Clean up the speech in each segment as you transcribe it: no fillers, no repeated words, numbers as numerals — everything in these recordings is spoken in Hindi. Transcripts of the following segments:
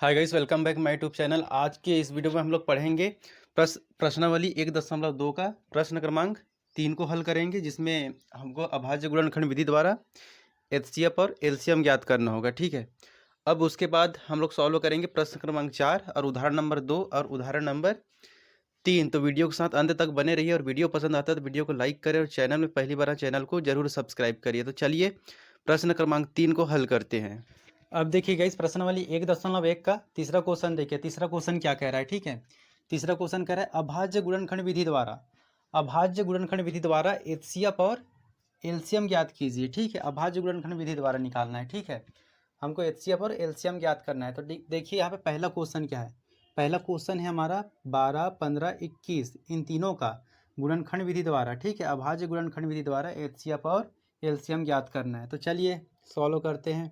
Hi guys, welcome back my YouTube channel. आज के इस वीडियो में हम लोग पढ़ेंगे प्रश्नावली 1.2 का प्रश्न क्रमांक 3 को हल करेंगे, जिसमें हमको अभाज्य गुणनखंड विधि द्वारा एचसीएफ और एलसीएम ज्ञात करना होगा। ठीक है। अब उसके बाद हम लोग सॉल्व करेंगे प्रश्न क्रमांक 4 और उदाहरण नंबर 2 और उदाहरण नंबर 3। तो वीडियो के साथ अंत तक बने रहिए और वीडियो पसंद आता है तो वीडियो को लाइक करें और चैनल में पहली बार चैनल को जरूर सब्सक्राइब करिए। तो चलिए प्रश्न क्रमांक 3 को हल करते हैं। अब देखिए गाइस, प्रश्नावली 1.1 का तीसरा क्वेश्चन देखिए। तीसरा क्वेश्चन क्या कह रहा है? ठीक है, तीसरा क्वेश्चन कह रहा है अभाज्य गुणनखंड विधि द्वारा एचसीएफ और एलसीएम ज्ञात कीजिए। ठीक है, अभाज्य गुणनखंड विधि द्वारा निकालना है। ठीक है, हमको एचसीएफ और एलसीएम ज्ञात करना है। तो देखिए यहाँ पे पहला क्वेश्चन क्या है। पहला क्वेश्चन है हमारा 12, 15, 21 इन तीनों का गुणनखंड विधि द्वारा, ठीक है, अभाज्य गुणनखंड विधि द्वारा एचसीएफ और एलसीएम ज्ञात करना है। तो चलिए सॉल्व करते हैं।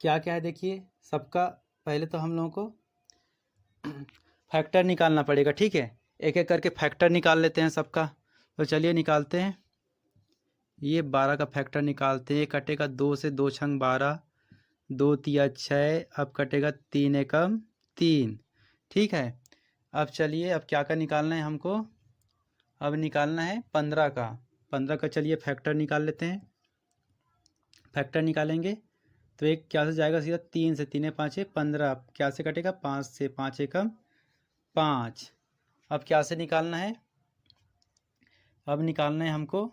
क्या क्या है देखिए सबका। पहले तो हम लोगों को फैक्टर निकालना पड़ेगा। ठीक है, एक एक करके फैक्टर निकाल लेते हैं सबका। तो चलिए निकालते हैं। ये 12 का फैक्टर निकालते हैं। कटेगा 2 से 2 छंग 12, 2 तिया 6, अब कटेगा 3 एकम 3। ठीक है, अब चलिए अब क्या का निकालना है हमको। अब निकालना है 15 का। 15 का चलिए फैक्टर निकाल लेते हैं। फैक्टर निकालेंगे तो एक क्या से जाएगा सीधा 3 से, 3 5 15, क्या से कटेगा 5 से, 5 एकम 5। अब क्या से निकालना है? अब निकालना है हमको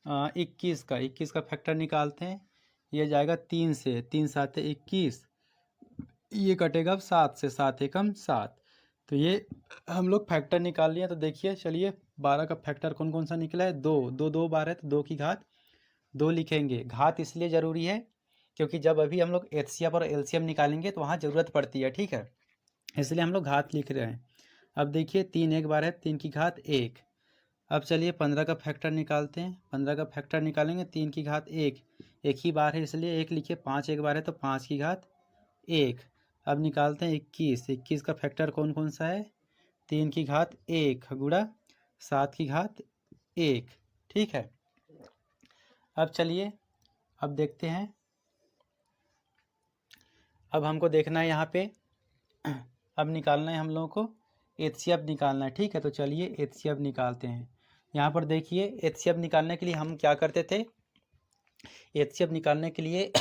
21 का। 21 का फैक्टर निकालते हैं। ये जाएगा 3 से, 3 7 21, ये कटेगा अब 7 से, 7 एकम 7। तो ये हम लोग फैक्टर निकाल लिए। तो देखिए चलिए 12 का फैक्टर कौन कौन सा निकला है? 2 2 2 12 तो 2 की घात 2 लिखेंगे। घात इसलिए ज़रूरी है क्योंकि जब अभी हम लोग एचसीएफ और एलसीएम निकालेंगे तो वहाँ ज़रूरत पड़ती है। ठीक है, इसलिए हम लोग घात लिख रहे हैं। अब देखिए 3 एक बार है, 3 की घात 1। अब चलिए 15 का फैक्टर निकालते हैं। 15 का फैक्टर निकालेंगे 3 की घात 1, एक ही बार है इसलिए 1 लिखिए। 5 एक बार है तो 5 की घात 1। अब निकालते हैं 21। 21 का फैक्टर कौन कौन सा है? 3 की घात 1 गुणा 7 की घात 1। ठीक है, अब चलिए अब देखते हैं। अब हमको देखना है यहाँ पे अब निकालना है हम लोगों को एचसीएफ निकालना है। ठीक है, तो चलिए एचसीएफ निकालते हैं। यहाँ पर देखिए एचसीएफ निकालने के लिए हम क्या करते थे। एचसीएफ निकालने के लिए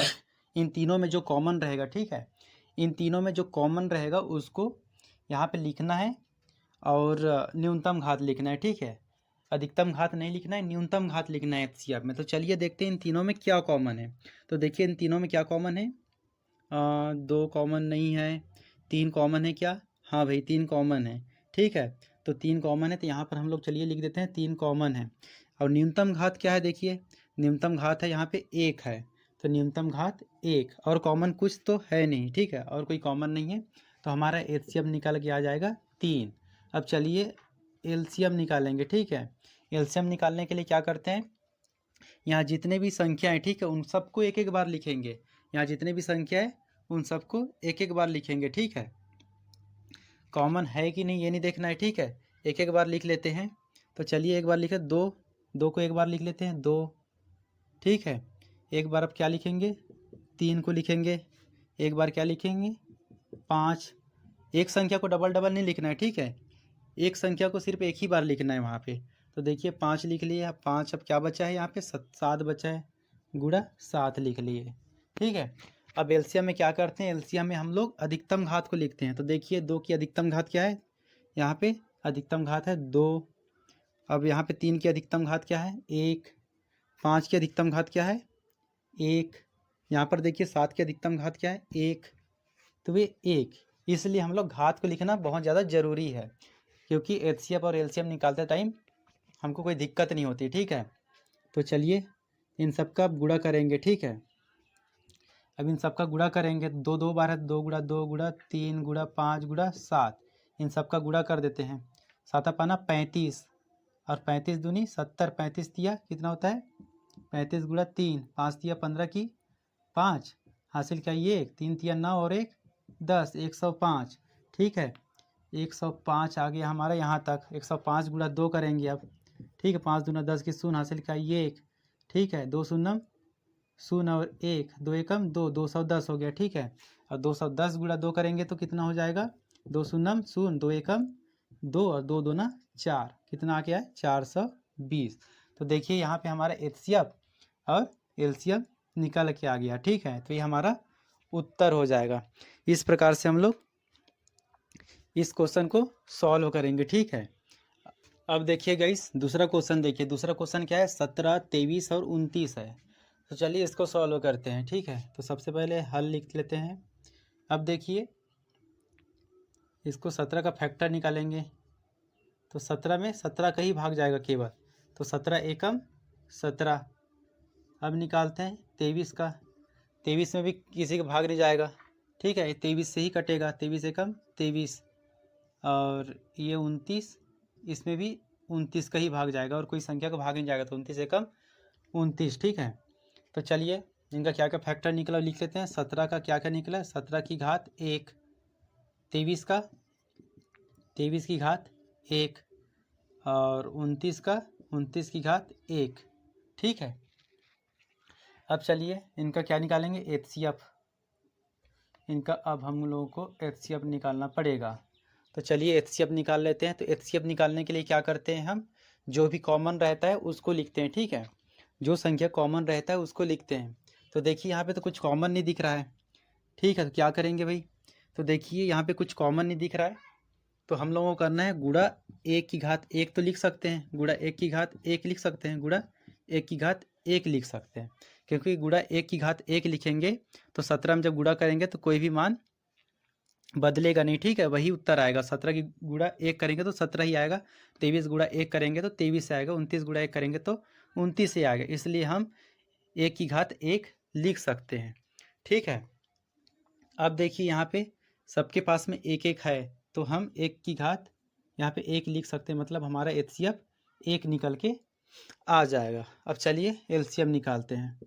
इन तीनों में जो कॉमन रहेगा, ठीक है, इन तीनों में जो कॉमन रहेगा उसको यहाँ पे लिखना है और न्यूनतम घात लिखना है। ठीक है, अधिकतम घात नहीं लिखना है, न्यूनतम घात लिखना है एचसीएफ में। तो चलिए देखते हैं इन तीनों में क्या कॉमन है। तो देखिए इन तीनों में क्या कॉमन है। 2 कॉमन नहीं है, 3 कॉमन है क्या? हाँ भाई 3 कॉमन है। ठीक है, तो 3 कॉमन है तो यहाँ पर हम लोग चलिए लिख देते हैं 3 कॉमन है। और न्यूनतम घात क्या है? देखिए न्यूनतम घात है यहाँ पे 1 है, तो न्यूनतम घात 1 और कॉमन कुछ तो है नहीं। ठीक है, और कोई कॉमन नहीं है तो हमारा एचसीएफ निकल के आ जाएगा 3। अब चलिए एलसीएम निकालेंगे। ठीक है, एलसीएम निकालने के लिए क्या करते हैं, यहाँ जितने भी संख्या है, ठीक है, उन सबको एक एक बार लिखेंगे। यहाँ जितने भी संख्या है उन सबको एक एक बार लिखेंगे। ठीक है, कॉमन है कि नहीं ये नहीं देखना है। ठीक है, एक एक बार लिख लेते हैं। तो चलिए एक बार लिखे 2, 2 को एक बार लिख लेते हैं 2। ठीक है, एक बार अब क्या लिखेंगे? 3 को लिखेंगे। एक बार क्या लिखेंगे? 5। एक संख्या को डबल डबल नहीं लिखना है। ठीक है, एक संख्या को सिर्फ एक ही बार लिखना है वहाँ पे। तो देखिए 5 लिख लिए। अब 5 अब क्या बचा है यहाँ पे? 7 बचा है, गुणा 7 लिख लिए। ठीक है, अब एलसीएम में क्या करते हैं? एलसीएम में हम लोग अधिकतम घात को लिखते हैं। तो देखिए 2 की अधिकतम घात क्या है? यहाँ पे अधिकतम घात है 2। अब यहाँ पे 3 की अधिकतम घात क्या है? 1। 5 की अधिकतम घात क्या है? 1। यहाँ पर देखिए 7 की अधिकतम घात क्या है? 1। तो ये 1, इसलिए हम लोग घात को लिखना बहुत ज़्यादा ज़रूरी है क्योंकि एचसीएफ और एलसीएम निकालते टाइम हमको कोई दिक्कत नहीं होती। ठीक है, तो चलिए इन सब का गुणा करेंगे। ठीक है, अब इन सब का गुणा करेंगे। 2 2 बार है, 2 गुणा 2 गुणा 3 गुणा 5 गुणा 7, इन सब का गुणा कर देते हैं। 7 पाना 35 और 35 दूनी 70, 35 दिया कितना होता है? 35 गुणा 3, 5 दिया 15 की 5, हासिल क्या? ये 3 दिया 9 और 1 10, 105। ठीक है, 105 आ गया हमारा यहाँ तक। 105 गुणा 2 करेंगे अब। ठीक है, 5 दूना 10 की शून्य, हासिल क्या? ये 1। ठीक है, 2 शून्य शून्य और 1, 2 एकम 2, 210 हो गया, ठीक है। और 210 गुणा 2 करेंगे तो कितना हो जाएगा, 2 शून्यम शून्य, 2 एकम 2 और 2 दूना 4, कितना आ गया है 420। तो देखिए यहाँ पे हमारा एचसीएफ और एलसीएम निकल के आ गया, ठीक है। तो ये हमारा उत्तर हो जाएगा। इस प्रकार से हम लोग इस क्वेश्चन को सॉल्व करेंगे, ठीक है। अब देखिए गाइस, दूसरा क्वेश्चन देखिए। दूसरा क्वेश्चन क्या है, 17, 23 और 29 है। तो चलिए इसको सॉल्व करते हैं, ठीक है। तो सबसे पहले हल लिख लेते हैं। अब देखिए इसको 17 का फैक्टर निकालेंगे तो 17 में 17 का ही भाग जाएगा केवल, तो 17 एकम 17। अब निकालते हैं 23 का। 23 में भी किसी का भाग नहीं जाएगा, ठीक है, 23 से ही कटेगा, 23 एकम 23। और ये 29, इसमें भी 29 का ही भाग जाएगा और कोई संख्या का भाग नहीं जाएगा, तो 29 एकम 29, ठीक है। तो चलिए इनका क्या क्या फैक्टर निकला लिख लेते हैं। 17 का क्या क्या निकला, 17 की घात 1, 23 का 23 की घात 1 और 29 का 29 की घात 1, ठीक है। अब चलिए इनका क्या निकालेंगे, एचसीएफ। इनका अब हम लोगों को एचसीएफ निकालना पड़ेगा। तो चलिए एचसीएफ निकाल लेते हैं। तो एचसीएफ निकालने के लिए क्या करते हैं, हम जो भी कॉमन रहता है उसको लिखते हैं, ठीक है। जो संख्या कॉमन रहता है उसको लिखते हैं। तो देखिए यहाँ पे तो कुछ कॉमन नहीं दिख रहा है, ठीक है। तो क्या करेंगे भाई, तो देखिए यहाँ पे कुछ कॉमन नहीं दिख रहा है, तो हम लोगों को करना है गुणा 1 की घात 1 तो लिख सकते हैं, गुणा 1 की घात 1 लिख सकते हैं, गुणा 1 की घात 1 लिख सकते हैं। क्योंकि गुणा 1 की घात 1 लिखेंगे तो 17 में जब गुणा करेंगे तो कोई भी मान बदलेगा नहीं, ठीक है, वही उत्तर आएगा। 17 की गुणा 1 करेंगे तो 17 ही आएगा, 23 गुणा 1 करेंगे तो 23 से आएगा, 29 गुणा 1 करेंगे तो 29 से आएगा, इसलिए हम 1 की घात 1 लिख सकते हैं, ठीक है। अब देखिए यहाँ पे सबके पास में 1 1 है, तो हम 1 की घात यहाँ पे 1 लिख सकते हैं, मतलब हमारा एचसीएफ 1 निकल के आ जाएगा। अब चलिए एलसीएम निकालते हैं।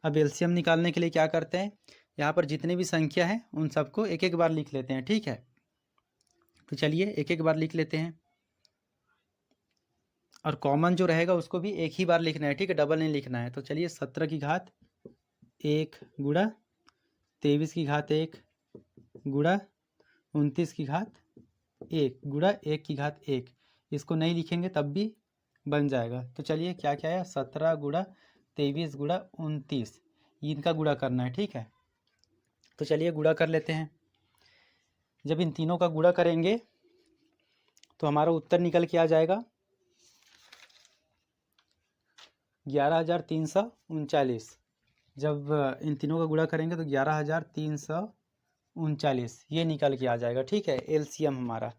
अब एलसीएम निकालने के लिए क्या करते हैं, यहाँ पर जितने भी संख्या है उन सबको एक एक बार लिख लेते हैं, ठीक है। तो चलिए एक एक बार लिख लेते हैं और कॉमन जो रहेगा उसको भी एक ही बार लिखना है, ठीक है, डबल नहीं लिखना है। तो चलिए 17 की घात 1 गुणा 23 की घात 1 गुणा 29 की घात 1 गुणा 1 की घात 1, इसको नहीं लिखेंगे तब भी बन जाएगा। तो चलिए क्या क्या है, 17 गुणा 23 गुणा 29, इनका गुणा करना है, ठीक है। तो चलिए गुणा कर लेते हैं। जब इन तीनों का गुणा करेंगे तो हमारा उत्तर निकल के आ जाएगा 11,339। जब इन तीनों का गुणा करेंगे तो 11,339 ये निकल के आ जाएगा, ठीक है, एलसीएम हमारा।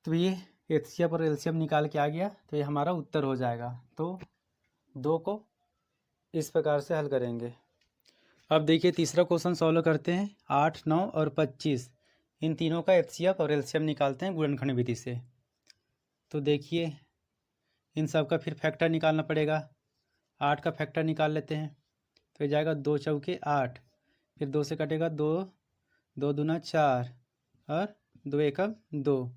तो ये एचसीएफ और एलसीएम निकाल के आ गया, तो ये हमारा उत्तर हो जाएगा। तो 2 को इस प्रकार से हल करेंगे। अब देखिए तीसरा क्वेश्चन सॉल्व करते हैं। 8, 9 और 25 इन तीनों का एचसीएफ और एलसीएम निकालते हैं गुणनखंड विधि से। तो देखिए इन सब का फिर फैक्टर निकालना पड़ेगा। 8 का फैक्टर निकाल लेते हैं, तो ये जाएगा 2 चौके 8, फिर 2 से कटेगा 2, 2 दूना 4 और 2 एकम 2।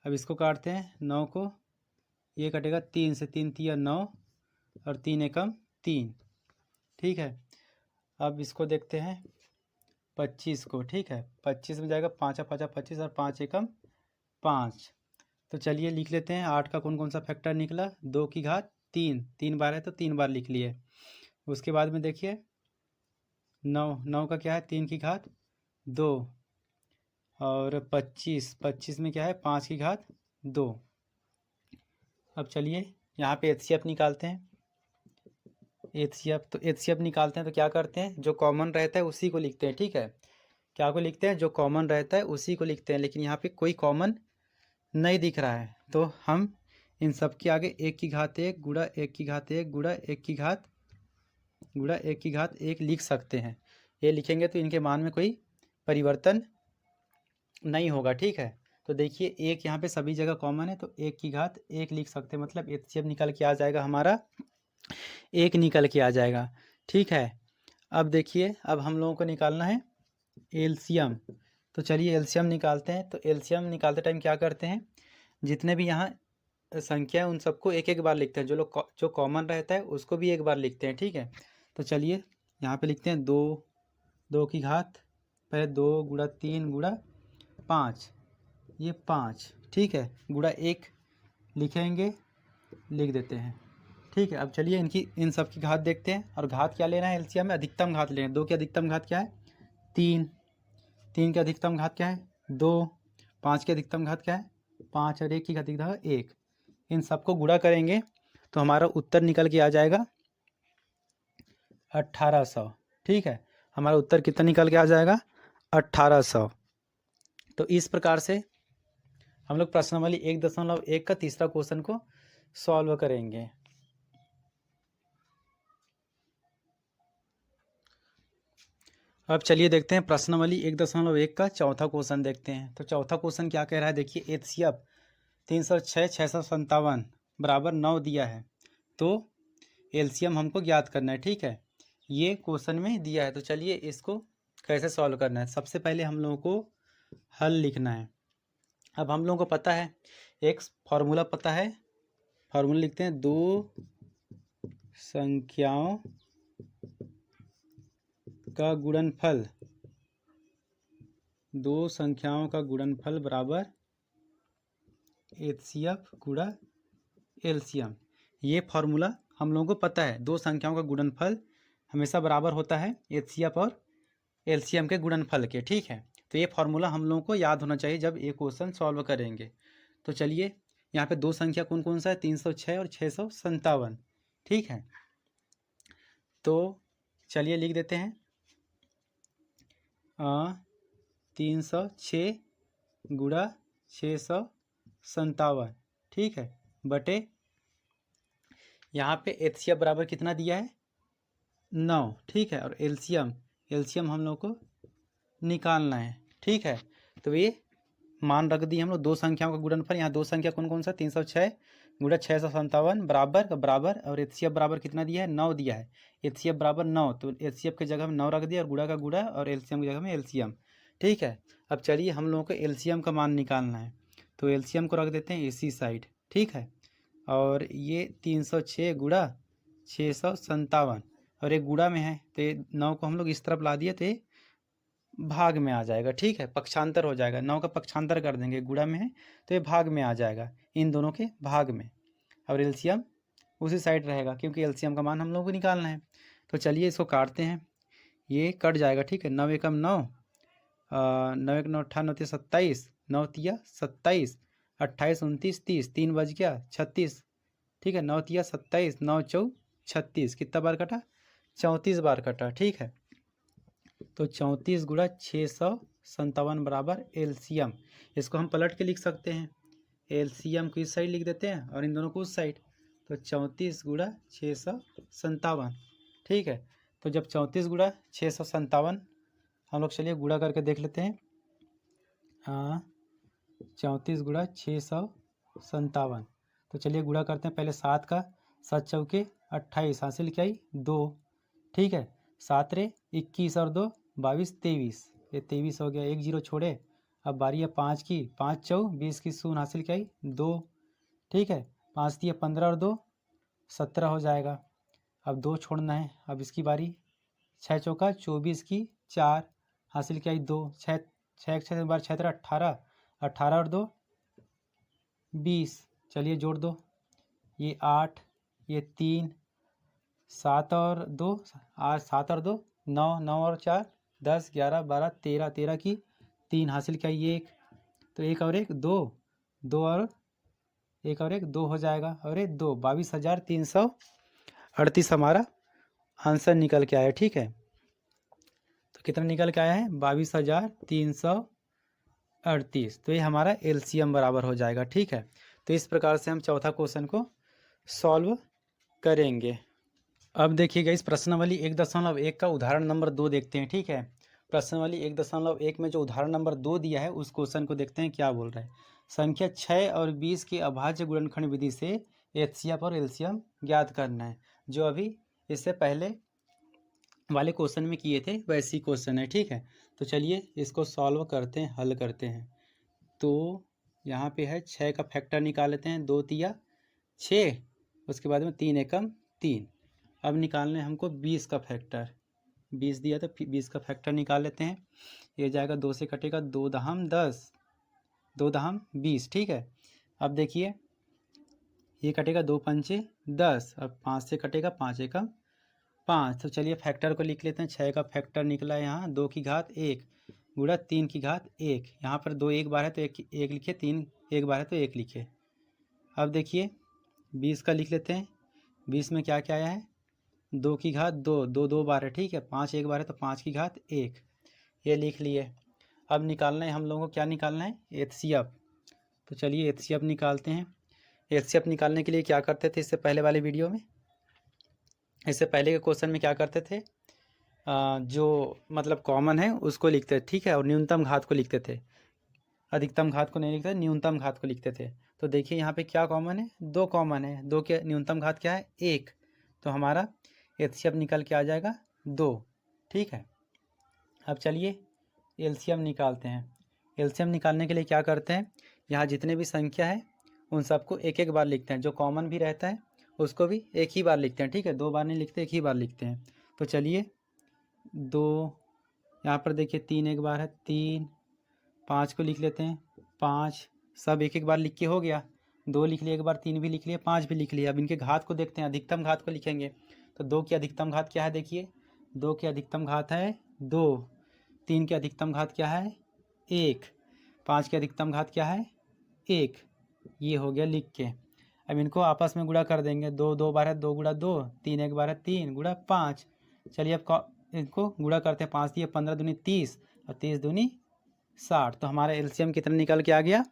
अब इसको काटते हैं, 9 को ये कटेगा 3 से, 3 तिया 9 और 3 एकम 3, ठीक है। अब इसको देखते हैं 25 को, ठीक है, 25 में जाएगा 5 5 25 और 5 एकम 5। तो चलिए लिख लेते हैं 8 का कौन कौन सा फैक्टर निकला, 2 की घात 3, 3 बार है तो 3 बार लिख लिए। उसके बाद में देखिए 9, 9 का क्या है 3 की घात 2 और 25, 25 में क्या है 5 की घात 2। अब चलिए यहाँ पे एचसीएफ निकालते हैं। एचसीएफ निकालते हैं तो क्या करते हैं, जो कॉमन रहता है उसी को लिखते हैं, ठीक है। क्या को लिखते हैं, जो कॉमन रहता है उसी को लिखते हैं, लेकिन यहाँ पे कोई कॉमन नहीं दिख रहा है, तो हम इन सब के आगे 1 की घात 1 गुणा 1 की घात 1 गुणा 1 की घात गुणा 1 की घात 1 लिख सकते हैं। ये लिखेंगे तो इनके मान में कोई परिवर्तन नहीं होगा, ठीक है। तो देखिए 1 यहाँ पे सभी जगह कॉमन है, तो 1 की घात 1 लिख सकते हैं, मतलब एचसीएफ निकल के आ जाएगा हमारा 1 निकल के आ जाएगा, ठीक है। अब देखिए अब हम लोगों को निकालना है एलसीएम। तो चलिए एलसीएम निकालते हैं। तो एलसीएम निकालते टाइम क्या करते हैं, जितने भी यहाँ संख्या है उन सबको एक एक बार लिखते हैं, जो कॉमन रहता है उसको भी एक बार लिखते हैं, ठीक है। तो चलिए यहाँ पे लिखते हैं 2, 2 की घात, पहले 2 गुणा 3 गुणा 5, ये 5, ठीक है, गुणा 1 लिखेंगे, लिख देते हैं, ठीक है। अब चलिए इन सब की घात देखते हैं, और घात क्या लेना है एलसीएम में, अधिकतम घात लेना है। 2 की अधिकतम घात क्या है 3, 3 की अधिकतम घात क्या है 2, 5 की अधिकतम घात क्या है 5, और 1 की अधिकतम घात 1। इन सबको गुणा करेंगे तो हमारा उत्तर निकल के आ जाएगा 1800, ठीक है। हमारा उत्तर कितना निकल के आ जाएगा 1800। तो इस प्रकार से हम लोग प्रश्नावली 1.1 का तीसरा क्वेश्चन को सॉल्व करेंगे। अब चलिए देखते हैं प्रश्नावली 1.1 का चौथा क्वेश्चन देखते हैं। तो चौथा क्वेश्चन क्या कह रहा है, देखिए एचसीएफ 306 657 बराबर 9 दिया है, तो एलसीएम हमको ज्ञात करना है, ठीक है। ये क्वेश्चन में दिया है, तो चलिए इसको कैसे सॉल्व करना है। सबसे पहले हम लोगों को हल लिखना है। अब हम लोगों को पता है, एक फॉर्मूला पता है, फॉर्मूला लिखते हैं, दो संख्याओं का गुणनफल, दो संख्याओं का गुणनफल बराबर एचसीएफ गुणा एलसीएम। ये फॉर्मूला हम लोगों को पता है, दो संख्याओं का गुणनफल हमेशा बराबर होता है एचसीएफ और एलसीएम के गुणनफल के, ठीक है। तो ये फॉर्मूला हम लोगों को याद होना चाहिए जब ये क्वेश्चन सॉल्व करेंगे। तो चलिए यहाँ पे दो संख्या कौन कौन सा है, 306 और 657, ठीक है। तो चलिए लिख देते हैं 306 गुणा 657, ठीक है, बटे यहाँ पे एचसीएफ बराबर कितना दिया है 9, ठीक है, और एलसीएम हम लोग को निकालना है, ठीक है। तो ये मान रख दिए हम लोग, दो संख्याओं का गुणनफल, यहाँ दो संख्या कौन कौन सा 306 गुणा 657 बराबर और एचसीएफ बराबर कितना दिया है 9 दिया है। एचसीएफ बराबर 9, तो एचसीएफ की जगह में 9 रख दिया और गुणा का गुणा और एलसीएम की जगह में एलसीएम, ठीक है। अब चलिए हम लोगों को एलसीएम का मान निकालना है, तो एलसीएम को रख देते हैं इसी साइड, ठीक है। और ये 306 गुणा 657 और एक गुणा में है, तो ये 9 को हम लोग इस तरफ ला दिए तो ये भाग में आ जाएगा, ठीक है, पक्षांतर हो जाएगा, 9 का पक्षांतर कर देंगे, गुणा में है तो ये भाग में आ जाएगा, इन दोनों के भाग में। और एलसीएम उसी साइड रहेगा क्योंकि एलसीएम का मान हम लोग को निकालना है। तो चलिए इसको काटते हैं, ये कट जाएगा, ठीक है, 9 एकम 9, 9 एक 9 98 27, 9 तिया 27, 28 29 30, 3 बज गया 36, ठीक है, 9 तिया 27, 9 चौ 36, कितना बार कटा 34 बार कटा, ठीक है। तो 34 गुणा 657 बराबर एलसीएम, इसको हम पलट के लिख सकते हैं, एलसीएम को इस साइड लिख देते हैं और इन दोनों को उस साइड, तो 34 गुणा 657, ठीक है। तो जब 34 गुणा 657 हम लोग, चलिए गुणा करके देख लेते हैं, 34 गुणा 657, तो चलिए गुणा करते हैं, पहले 7 का 7 चौके 28 हासिल क्या आई 2, ठीक है, 7 रे 21 और 2 22 23, ये 23 हो गया, 1 0 छोड़े। अब बारी है 5 की, 5 चौ 20 की शून्य हासिल क्या आई 2, ठीक है, 5 दिए 15 और 2 17 हो जाएगा। अब 2 छोड़ना है, अब इसकी बारी, 6 चौका 24 की 4 हासिल क्या आई 2, 6 6 बार 6 18, 18 और 2 20, चलिए जोड़ दो, ये 8, ये 3, 7 और 2 8, 7 और 2 9, 9 और 4 10 11 12 13, 13 की 3 हासिल क्या ये 1, तो 1 और 1 2, 2 और 1 और 1 2 हो जाएगा, और ये 2 22,338 हमारा आंसर निकल के आया, ठीक है। तो कितना निकल के आया है 22,338, तो ये हमारा एलसीएम बराबर हो जाएगा, ठीक है। तो इस प्रकार से हम चौथा क्वेश्चन को सॉल्व करेंगे। अब देखिएगा इस प्रश्नावली 1.1 का उदाहरण नंबर 2 देखते हैं, ठीक है। प्रश्नावली 1.1 में जो उदाहरण नंबर 2 दिया है उस क्वेश्चन को देखते हैं क्या बोल रहा है। संख्या 6 और 20 के अभाज्य गुणनखंड विधि से एचसीएफ और एलसीएम ज्ञात करना है, जो अभी इससे पहले वाले क्वेश्चन में किए थे वैसी क्वेश्चन है, ठीक है। तो चलिए इसको सॉल्व करते हैं, हल करते हैं। तो यहाँ पे है 6 का फैक्टर निकाल लेते हैं, 2 तिया 6, उसके बाद में 3 एकम 3। अब निकालना है हमको 20 का फैक्टर, 20 दिया तो 20 का फैक्टर निकाल लेते हैं। ये जाएगा 2 से कटेगा 2 दहम 10, 2 दहम 20, ठीक है। अब देखिए ये कटेगा 2 पंचे 10, अब 5 से कटेगा 5 एकम 5। तो चलिए फैक्टर को लिख लेते हैं। 6 का फैक्टर निकला है यहाँ 2 की घात 1 गुणा 3 की घात 1। यहाँ पर 2 एक बार है तो एक लिखे, 3 एक बार है तो 1 लिखे। अब देखिए 20 का लिख लेते हैं। 20 में क्या क्या आया है, 2 की घात 2, 2 दो बार है, ठीक है। 5 एक बार है तो 5 की घात 1, ये लिख लिए। अब निकालना है हम लोगों को, क्या निकालना है, एचसीएफ। तो चलिए एचसीएफ निकालते हैं। एचसीएफ निकालने के लिए क्या करते थे, इससे पहले वाले वीडियो में, इससे पहले के क्वेश्चन में क्या करते थे, जो मतलब कॉमन है उसको लिखते थे, ठीक है, और न्यूनतम घात को लिखते थे। अधिकतम घात को नहीं लिखते, न्यूनतम घात को लिखते थे। तो देखिए यहाँ पे क्या कॉमन है, 2 कॉमन है, 2 के न्यूनतम घात क्या है 1, तो हमारा एचसीएफ निकल के आ जाएगा 2, ठीक है। अब चलिए एलसीएम निकालते हैं। एलसीएम निकालने के लिए क्या करते हैं, यहाँ जितने भी संख्या है उन सबको एक एक बार लिखते हैं, जो कॉमन भी रहता है उसको भी एक ही बार लिखते हैं, ठीक है। 2 बार नहीं लिखते, एक ही बार लिखते हैं। तो चलिए 2, यहाँ पर देखिए 3 एक बार है 3, 5 को लिख लेते हैं 5, सब एक एक बार लिख के हो गया। 2 लिख लिए एक बार, 3 भी लिख लिए, 5 भी लिख लिए। अब इनके घात को देखते हैं, अधिकतम घात को लिखेंगे। तो 2 की अधिकतम घात क्या है, देखिए 2 की अधिकतम घात है 2, 3 की अधिकतम घात क्या है 1, 5 की अधिकतम घात क्या है 1, ये हो गया लिख के। अब इनको आपस में गुणा कर देंगे, 2 दो बार है 2 गुणा 2, 3 एक बार है 3 गुणा 5। चलिए अब इनको गुणा करते हैं, 5 दिए 15 दूनी 30 और 30 दूनी 60। तो हमारा एलसीएम कितना निकल के आ गया,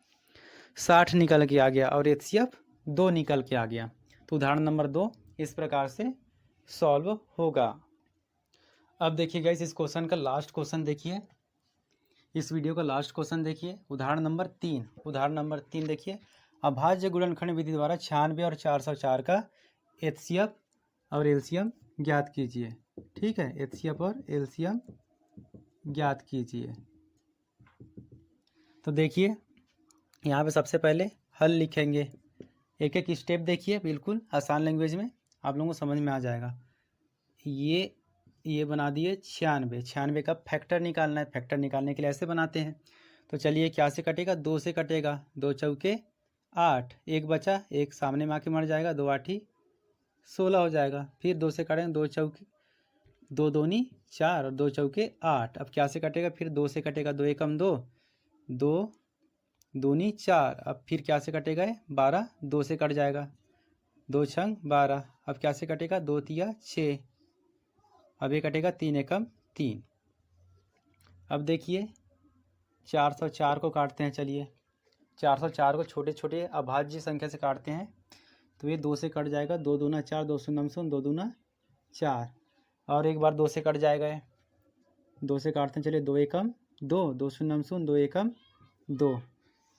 60 निकल के आ गया, और एचसीएफ 2 निकल के आ गया। तो उदाहरण नंबर 2 इस प्रकार से सॉल्व होगा। अब देखिए गाइस इस क्वेश्चन का लास्ट क्वेश्चन देखिए, इस वीडियो का लास्ट क्वेश्चन देखिए, उदाहरण नंबर 3। उदाहरण नंबर 3 देखिए, अभाज्य गुणनखंड विधि द्वारा 96 और 404 का एचसीएफ और एलसीएम ज्ञात कीजिए, ठीक है। एचसीएफ और एलसीएम ज्ञात कीजिए। तो देखिए यहाँ पे सबसे पहले हल लिखेंगे, एक एक स्टेप देखिए, बिल्कुल आसान लैंग्वेज में आप लोगों को समझ में आ जाएगा। ये बना दिए 96, 96 का फैक्टर निकालना है। फैक्टर निकालने के लिए ऐसे बनाते हैं। तो चलिए क्या से कटेगा, 2 से कटेगा, 2 चौके 8, एक बचा, एक सामने में आके मर जाएगा, 2 8 16 हो जाएगा। फिर 2 से काटेंगे, 2 चौके 2 दूनी 4 और 2 चौके 8। अब क्या से कटेगा, फिर 2 से कटेगा, 2 एकम 2, 2 दूनी 4। अब फिर क्या से कटेगा 12, 2 से कट जाएगा, 2 छंग 12। अब क्या से कटेगा, 2 तिया 6, अब ये कटेगा 3 एकम 3। अब देखिए 404 को काटते हैं। चलिए 404 को छोटे छोटे अभाज्य संख्या से काटते हैं। तो ये 2 से कट जाएगा, 2 दूना 4, 2 शून्य 2 दूना 4, और एक बार 2 से कट जाएगा ये, 2 से काटते हैं। चलिए 2 एकम 2, 2 शून्य 2 एकम 2।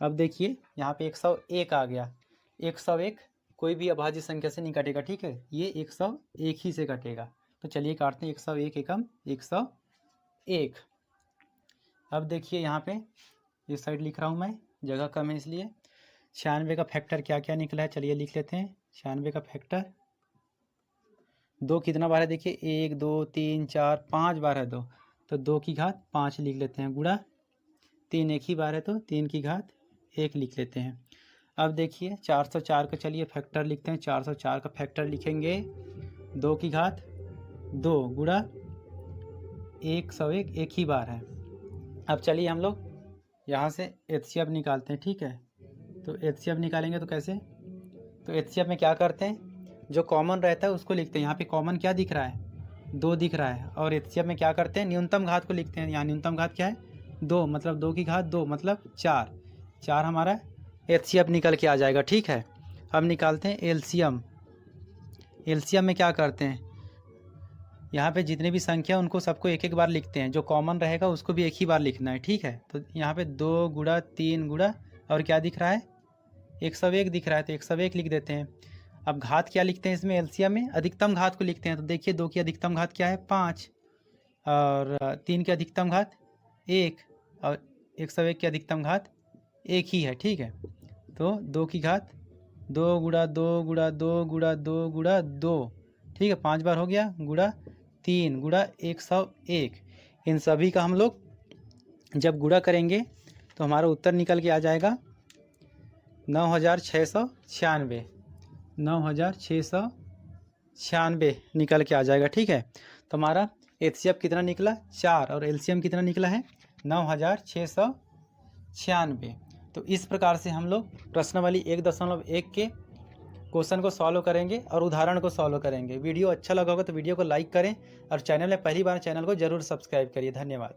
अब देखिए यहाँ पे 101 आ गया। 101 कोई भी अभाज्य संख्या से नहीं कटेगा, ठीक है, ये 101 ही से कटेगा। तो चलिए काटते हैं, 101 एकम 101। अब देखिए यहाँ पे इस साइड लिख रहा हूँ मैं, जगह कम है इसलिए। 96 का फैक्टर क्या क्या निकला है, चलिए लिख लेते हैं। 96 का फैक्टर 2 कितना बार है, देखिए 1 2 3 4 5 बार है 2, तो 2 की घात 5 लिख लेते हैं, गुणा 3 एक ही बार है तो 3 की घात 1 लिख लेते हैं। अब देखिए 404 का चलिए फैक्टर लिखते हैं। 404 का फैक्टर लिखेंगे 2 की घात 2 गुणा 101, एक ही बार है। अब चलिए हम लोग यहाँ से एचसीएफ निकालते हैं, ठीक है। तो एचसीएफ निकालेंगे तो कैसे, तो एचसीएफ में क्या करते हैं, जो कॉमन रहता है उसको लिखते हैं। यहाँ पे कॉमन क्या दिख रहा है, 2 दिख रहा है, और एचसीएफ में क्या करते हैं, न्यूनतम घात को लिखते हैं। यहाँ न्यूनतम घात क्या है 2, मतलब 2 की घात 2 मतलब 4, 4 हमारा एचसीएफ निकल के आ जाएगा, ठीक है। अब निकालते हैं एलसीएम। एलसीएम में क्या करते हैं, यहाँ पे जितने भी संख्या उनको सबको एक एक बार लिखते हैं, जो कॉमन रहेगा उसको भी एक ही बार लिखना है, ठीक है। तो यहाँ पे 2 गुणा 3 गुणा, और क्या दिख रहा है 101 दिख रहा है, तो 101 लिख देते हैं। अब घात क्या लिखते हैं इसमें, एलसीएम में अधिकतम घात को लिखते हैं। तो देखिए 2 की अधिकतम घात क्या है 5, और 3 की अधिकतम घात 1, और 101 की अधिकतम घात एक ही है, ठीक है। तो 2 की घात 2 गुणा 2 गुणा 2 गुणा 2 गुणा 2, ठीक है, 5 बार हो गया, गुणा 3 गुणा 101। इन सभी का हम लोग जब गुणा करेंगे तो हमारा उत्तर निकल के आ जाएगा 9696, 9696 निकल के आ जाएगा, ठीक है। तो हमारा एचसीएफ कितना निकला 4 और एलसीएम कितना निकला है 9696। तो इस प्रकार से हम लोग प्रश्नावली 1.1 के क्वेश्चन को सॉल्व करेंगे और उदाहरण को सॉल्व करेंगे। वीडियो अच्छा लगा होगा तो वीडियो को लाइक करें और चैनल में पहली बार चैनल को जरूर सब्सक्राइब करिए। धन्यवाद।